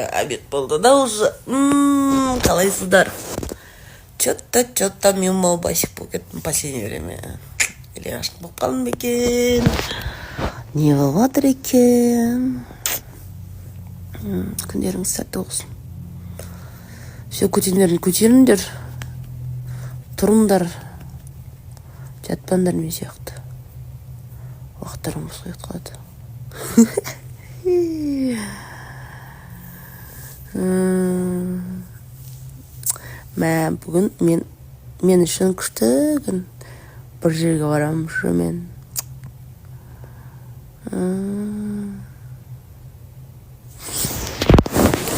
обед болды да уже. Қалайсыздар? Чё-то мен мал басик болып кеттім последнее время. Или ғашық болып қалдым екен? Не болып жатыр екен? Күндеріңіз сәтті болсын. Все, көтеріңдер. Тұрыңдар. Жатпаңдар мен сияқты. Уақыттарың босқа қалады. Бүгін мен үшін күшті күн. Бір жерге барамын уже мен.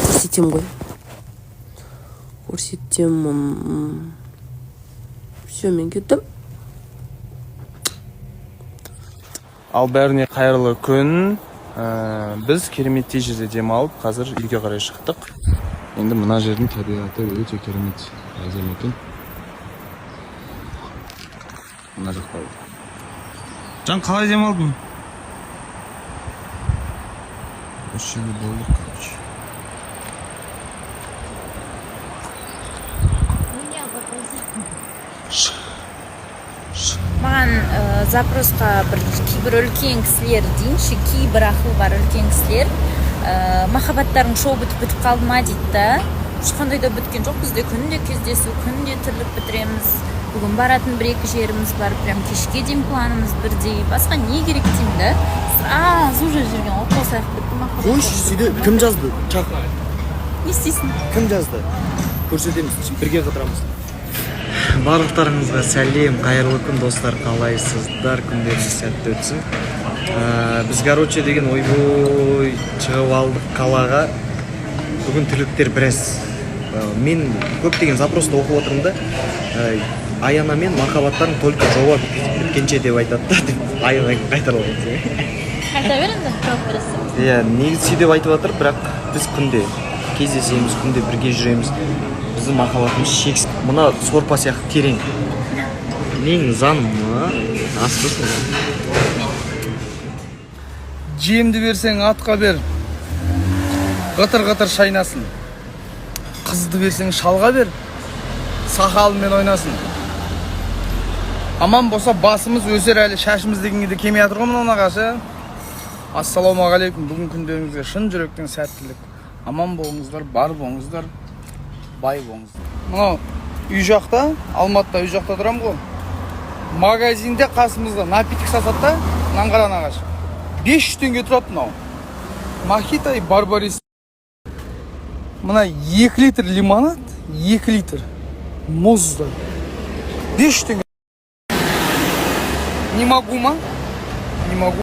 Көрсетем ғой. Все, мен кеттім. Ал бәріне қайырлы күн. Біз кереметтей жерде демалып, қазір үйге қарай шықтық. Енді мына жердің табиғаты өте керемет әдемі екен. Мына жақта. Жан, қалай демалдың? Осы жерде болдық, короче. Маған запросқа кейбір үлкен кісілер дейінші, кейбір ақыл бар үлкен кісілер. Махаббаттарың шоу бітіп қалды ма дейді да. Ешқандай да біткен жоқ, бізде күнде кездесу, күнде тірлік бітіреміз. Бүгін баратын бір-екі жеріміз бар, прям кешке дейін планымыз бірдей. Басқа не керек деймін да? Сразу же жүрген отбасы саяқ бітті махаббат. Қойшы, сүйде кім жазды? Чақ. Не істейсің? Кім жазды? Көрсетеміз, бірге қыдырамыз. Барлықтарыңызға сәлем, қайырлы күн достар, қалайсыздар, күндеріңіз сәтті өтсін. Біз короче деген ойбой шығып алдық қалаға. Бүгін тірліктер біраз. Мен көптеген запросты оқып отырмын да. Аяна мен махаббаттарың только жоба біткенше деп айтады да, деп Аяна қайтарылады. Қайта беріңді, жауап бересің. Иә, негізі сөйтіп айтып жатыр, бірақ біз күнде кездесеміз, күнде бірге жүреміз. Біздің махаббатымыз шексіз. Мына сорпа сияқты терең. Нең заным, аспысын. Жемді берсең атқа бер, ғытыр-ғытыр шайнасын. Қызды берсең шалға бер, сақалымен ойнасын. Аман болса басымыз өсер әлі, шашымыз дегенге де кемей атыр ғой мына ағасы. Ассалаумағалейкум, бүгін күндеріңізге шын жүректен сәттілік. Аман болыңыздар, бар болыңыздар, бай болыңыздар. Мынау үй жақта, Алматыда үй жақта тұрам ғой. Магазинде қасымызда напитик сатады да, нанғаран ағаш. 500 теңге тұрады мынау. Мохито и барбарис. Мына 2 литр лимонад, 2 литр мұзда. 500 теңге. Не могу ма? Не могу.